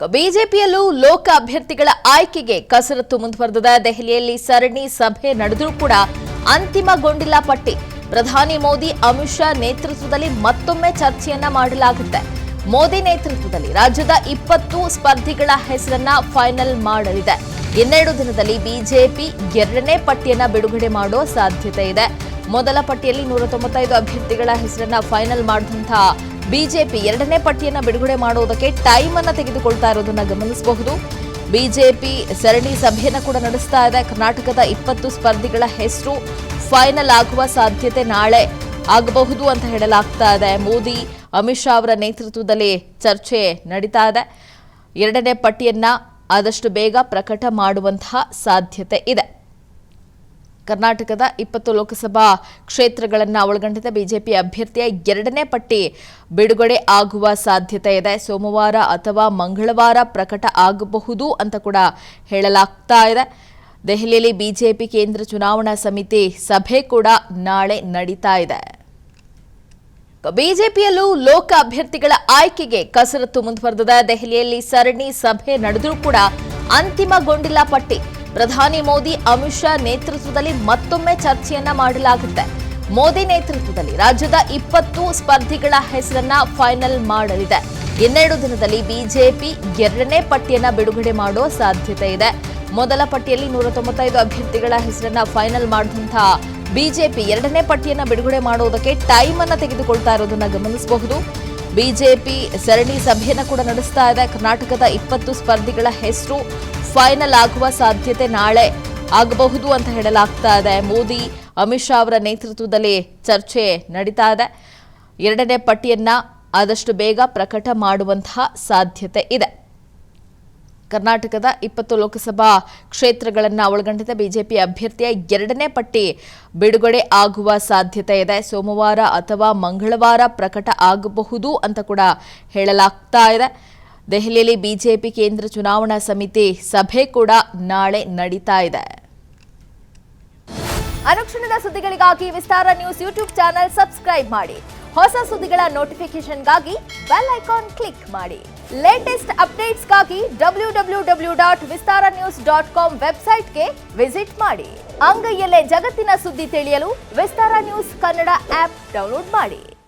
ಬಿಜೆಪಿಯಲ್ಲೂ ಲೋಕ ಅಭ್ಯರ್ಥಿಗಳ ಆಯ್ಕೆಗೆ ಕಸರತ್ತು ಮುಂದುವರೆದಿದೆ. ದೆಹಲಿಯಲ್ಲಿ ಸರಣಿ ಸಭೆ ನಡೆದರೂ ಕೂಡ ಅಂತಿಮಗೊಂಡಿಲ್ಲ ಪಟ್ಟಿ. ಪ್ರಧಾನಿ ಮೋದಿ, ಅಮಿತ್ ಶಾ ನೇತೃತ್ವದಲ್ಲಿ ಮತ್ತೊಮ್ಮೆ ಚರ್ಚೆಯನ್ನ ಮಾಡಲಾಗುತ್ತೆ. ಮೋದಿ ನೇತೃತ್ವದಲ್ಲಿ ರಾಜ್ಯದ 20 ಸ್ಪರ್ಧಿಗಳ ಹೆಸರನ್ನ ಫೈನಲ್ ಮಾಡಲಿದೆ. 2 ದಿನದಲ್ಲಿ ಬಿಜೆಪಿ 2ನೇ ಪಟ್ಟಿಯನ್ನ ಬಿಡುಗಡೆ ಮಾಡೋ ಸಾಧ್ಯತೆ ಇದೆ. ಮೊದಲ ಪಟ್ಟಿಯಲ್ಲಿ 195 ಅಭ್ಯರ್ಥಿಗಳ ಹೆಸರನ್ನ ಫೈನಲ್ ಮಾಡಿದಂತಹ ಬಿಜೆಪಿ 2ನೇ ಪಟ್ಟಿಯನ್ನ ಬಿಡುಗಡೆ ಮಾಡುವುದಕ್ಕೆ ಟೈಮ್ ಅನ್ನು ತೆಗೆದುಕೊಳ್ತಾ ಇರೋದನ್ನ ಗಮನಿಸಬಹುದು. ಬಿಜೆಪಿ ಸರಣಿ ಸಭೆಯನ್ನ ಕೂಡ ನಡೆಸ್ತಾ ಇದೆ. ಕರ್ನಾಟಕದ 20 ಸ್ಪರ್ಧಿಗಳ ಹೆಸರು ಫೈನಲ್ ಆಗುವ ಸಾಧ್ಯತೆ ನಾಳೆ ಆಗಬಹುದು ಅಂತ ಹೇಳಲಾಗ್ತಾ ಇದೆ. ಮೋದಿ, ಅಮಿತ್ ಶಾ ಅವರ ನೇತೃತ್ವದಲ್ಲಿ ಚರ್ಚೆ ನಡೀತಾ ಇದೆ. 2ನೇ ಪಟ್ಟಿಯನ್ನ ಆದಷ್ಟು ಬೇಗ ಪ್ರಕಟ ಮಾಡುವಂತಹ ಸಾಧ್ಯತೆ ಇದೆ. ಕರ್ನಾಟಕದ 20 ಲೋಕಸಭಾ ಕ್ಷೇತ್ರಗಳನ್ನು ಒಳಗೊಂಡಿದ್ದ ಬಿಜೆಪಿ ಅಭ್ಯರ್ಥಿಯ 2ನೇ ಪಟ್ಟಿ ಬಿಡುಗಡೆ ಆಗುವ ಸಾಧ್ಯತೆ ಇದೆ. ಸೋಮವಾರ ಅಥವಾ ಮಂಗಳವಾರ ಪ್ರಕಟ ಆಗಬಹುದು ಅಂತ ಕೂಡ ಹೇಳಲಾಗ್ತಾ ಇದೆ. ದೆಹಲಿಯಲ್ಲಿ ಬಿಜೆಪಿ ಕೇಂದ್ರ ಚುನಾವಣಾ ಸಮಿತಿ ಸಭೆ ಕೂಡ ನಾಳೆ ನಡೀತಾ ಇದೆ. ಬಿಜೆಪಿಯಲ್ಲೂ ಲೋಕ ಅಭ್ಯರ್ಥಿಗಳ ಆಯ್ಕೆಗೆ ಕಸರತ್ತು ಮುಂದುವರೆದಿದೆ. ದೆಹಲಿಯಲ್ಲಿ ಸರಣಿ ಸಭೆ ನಡೆದರೂ ಕೂಡ ಅಂತಿಮಗೊಂಡಿಲ್ಲ ಪಟ್ಟಿ. ಪ್ರಧಾನಿ ಮೋದಿ, ಅಮಿತ್ ಶಾ ನೇತೃತ್ವದಲ್ಲಿ ಮತ್ತೊಮ್ಮೆ ಚರ್ಚೆಯನ್ನ ಮಾಡಲಾಗುತ್ತೆ. ಮೋದಿ ನೇತೃತ್ವದಲ್ಲಿ ರಾಜ್ಯದ 20 ಸ್ಪರ್ಧಿಗಳ ಹೆಸರನ್ನ ಫೈನಲ್ ಮಾಡಲಿದೆ. 2 ದಿನದಲ್ಲಿ ಬಿಜೆಪಿ 2ನೇ ಪಟ್ಟಿಯನ್ನ ಬಿಡುಗಡೆ ಮಾಡೋ ಸಾಧ್ಯತೆ ಇದೆ. ಮೊದಲ ಪಟ್ಟಿಯಲ್ಲಿ 195 ಅಭ್ಯರ್ಥಿಗಳ ಹೆಸರನ್ನ ಫೈನಲ್ ಮಾಡಿದಂತಹ ಬಿಜೆಪಿ 2ನೇ ಪಟ್ಟಿಯನ್ನ ಬಿಡುಗಡೆ ಮಾಡುವುದಕ್ಕೆ ಟೈಮ್ ಅನ್ನು ತೆಗೆದುಕೊಳ್ತಾ ಇರೋದನ್ನ ಗಮನಿಸಬಹುದು. ಬಿಜೆಪಿ ಸರಣಿ ಸಭೆಯನ್ನ ಕೂಡ ನಡೆಸ್ತಾ ಇದೆ. ಕರ್ನಾಟಕದ 20 ಸ್ಪರ್ಧಿಗಳ ಹೆಸರು ಫೈನಲ್ ಆಗುವ ಸಾಧ್ಯತೆ ನಾಳೆ ಆಗಬಹುದು ಅಂತ ಹೇಳಲಾಗ್ತಾ ಇದೆ. ಮೋದಿ, ಅಮಿತ್ ಶಾ ಅವರ ನೇತೃತ್ವದಲ್ಲಿ ಚರ್ಚೆ ನಡೀತಾ ಇದೆ. 2ನೇ ಪಟ್ಟಿಯನ್ನ ಆದಷ್ಟು ಬೇಗ ಪ್ರಕಟ ಮಾಡುವಂತಹ ಸಾಧ್ಯತೆ ಇದೆ. ಕರ್ನಾಟಕದ 20 ಲೋಕಸಭಾ ಕ್ಷೇತ್ರಗಳನ್ನು ಒಳಗೊಂಡಿದ್ದ ಬಿಜೆಪಿ ಅಭ್ಯರ್ಥಿಯ 2ನೇ ಪಟ್ಟಿ ಬಿಡುಗಡೆ ಆಗುವ ಸಾಧ್ಯತೆ ಇದೆ. ಸೋಮವಾರ ಅಥವಾ ಮಂಗಳವಾರ ಪ್ರಕಟ ಆಗಬಹುದು ಅಂತ ಕೂಡ ಹೇಳಲಾಗ್ತಾ ಇದೆ. ದೆಹಲಿಯಲ್ಲಿ ಬಿಜೆಪಿ ಕೇಂದ್ರ ಚುನಾವಣಾ ಸಮಿತಿ ಸಭೆ ಕೂಡ ನಾಳೆ ನಡೀತಾ ಇದೆ. ಅನುಕ್ಷಣದ ಸುದ್ದಿಗಳಿಗಾಗಿ ವಿಸ್ತಾರ ನ್ಯೂಸ್ ಯೂಟ್ಯೂಬ್ ಚಾನೆಲ್ ಸಬ್ಸ್ಕ್ರೈಬ್ ಮಾಡಿ. ಹೊಸ ಸುದ್ದಿಗಳ ನೋಟಿಫಿಕೇಶನ್ಗಾಗಿ ಬೆಲ್ ಐಕಾನ್ ಕ್ಲಿಕ್ ಮಾಡಿ. ಲೇಟೆಸ್ಟ್ ಅಪ್ಡೇಟ್ಸ್ಗಾಗಿ www.vistaranews.com ವೆಬ್ಸೈಟ್ಗೆ ವಿಸಿಟ್ ಮಾಡಿ. ಅಂಗೈಯಲ್ಲೇ ಜಗತ್ತಿನ ಸುದ್ದಿ ತಿಳಿಯಲು ವಿಸ್ತಾರ ನ್ಯೂಸ್ ಕನ್ನಡ ಆಪ್ ಡೌನ್ಲೋಡ್ ಮಾಡಿ.